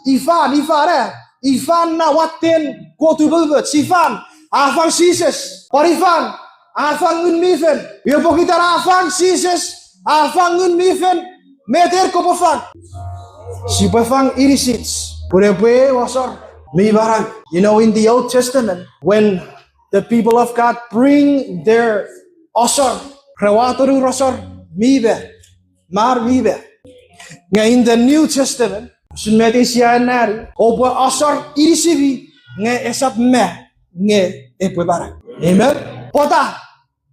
Ifan na waten go to bulbet. Ifan, afang Jesus. Parifan, afang unmifen. Yopo kita afang Jesus, afang unmifen. Meter ko pafang. Si pafang irisits. Pure wasor. Mi barang. You know, in the Old Testament, when the people of God bring their osor, rewatoru rosor, mibe, mar mibe. In the New Testament, sunmeti sianari, opo osor irisivi, nge esap me, nge epwe barang. Amen. Pota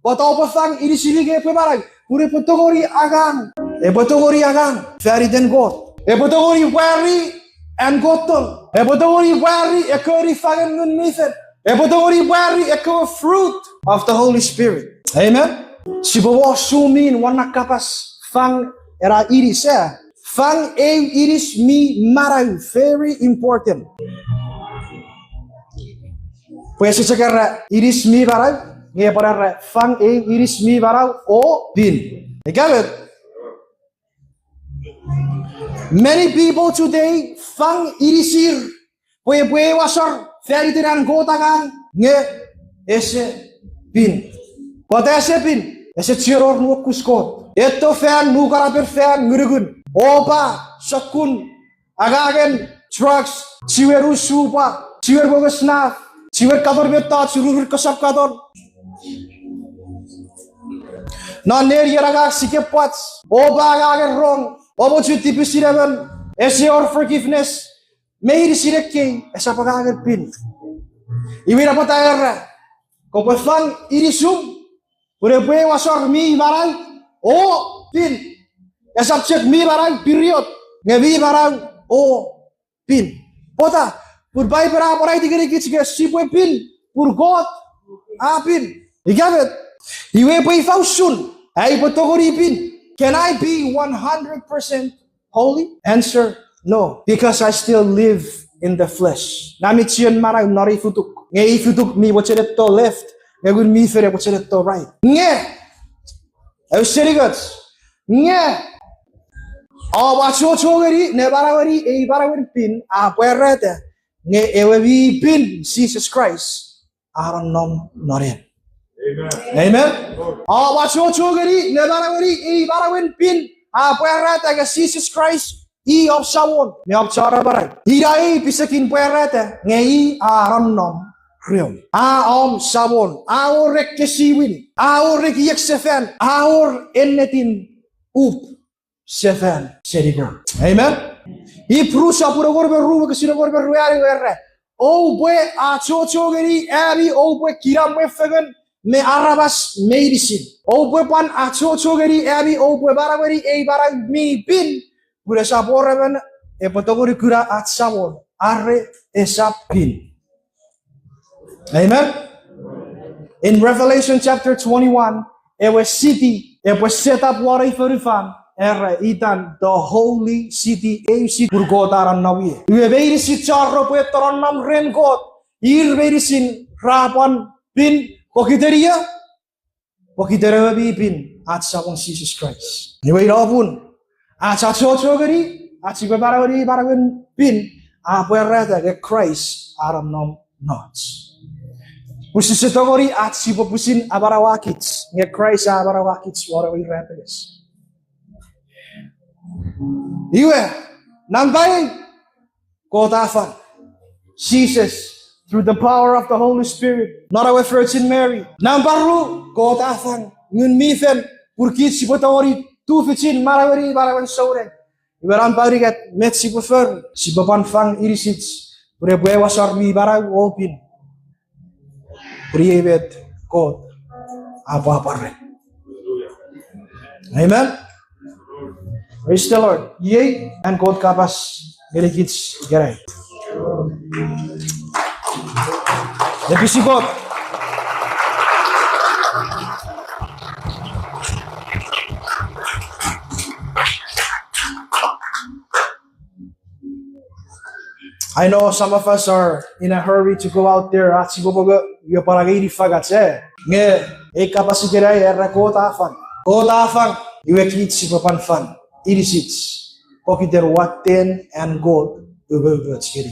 opo fang irisivi nge epwe barang. Pure potogori agang, potogori agang, fairy than God. Potogori wari and gotol. Potogori wari ekori fangen nun mithen. Potogori wari eko fruit of the Holy Spirit. Amen. Sibawa sumin wana kapas fang era iris ya. Fang iris mi marau, very important. Pues sekarang iris mi marau, nge para fang iris mi marau o bin. Got it? Many people today fang irisir, pue wasor, very tiran gotakan nge ese bin. What ese bin? Ese ciror nukus kot. Eto fan nukaraper fan ngurugun. Opa, sakun, agagen, drugs, ciweru supa, ciwer bogus naf, ciwer kator betat, surur kasap kator. Non ner yaraga sikepats, opa agagen wrong, opo chuti pisiragan, ese or forgiveness, meiri sireke, esa pagagen pin. Iwira patayara, kopefang irisum, pure wasor mi barang, o pin. Subject mi barang period ngebi barang pin pota pur bai para porai tigere kits ge si pue pin pur God pin igavet iwe pui fausun ai potogori pin. Can I be 100% holy? Answer no, because I still live in the flesh. Namit siyon marang nori futuk nge futuk mi wachelet to left ngegun mi fere wachelet to right nge I serious nge chogeri ne barawari e barawari pin puerete ne ewebi pin Jesus Christ aron nom noren. Amen. Chogeri ne barawari e barawin pin puerete ga Jesus Christ I of sawon ne of chara barai. Irai pisakin puerete nge I aron nom riom. Om sawon aurek kesiwin aurek yeksefen aur ennetin up seven serigo. Amen. Iprusa pura gorbe ruwa kesina gorbe ruari werre. O bue chogeri abi o bue kiram wefagan me arabas medicine. O bue pan chogeri abi o bue barawari e barang mi pin pura saporeven e potogori kura sabon arre esap pin. Amen. In Revelation chapter 21, it was city, it was set up water for the fan. Itan the holy city AC purgotaran nawi. We very sit charro puetron nam ren god. Ir very sin rapan pin pokiteria bi pin at sabong Jesus Christ. Niway rapun at sa chogeri at si barawari barawin pin puerreta ke Christ aram nam nots. Pusisitogori at si popusin abarawakits nge Christ abarawakits warawin repes. Iwe nambay kotafan Jesus through the power of the Holy Spirit, not our Virgin Mary. Nambaru kotafan ngun mithen purkit si potawari tu fichin marawari barawan soren. Iwe ramparigat met si pofer si bapan fang irisits pure buewa sarmi baraw opin priebet kot apa-apa. Amen. Praise the Lord. Yay and God kapas gelikits gerai. Depisi God. I know some of us are in a hurry to go out there. At sigoboga yo paragay fagatse. Nge e kapasi gerai era kota afang. Kota afang iwe kits si papan fan. Irisits, pokiter waten and God über Chiri.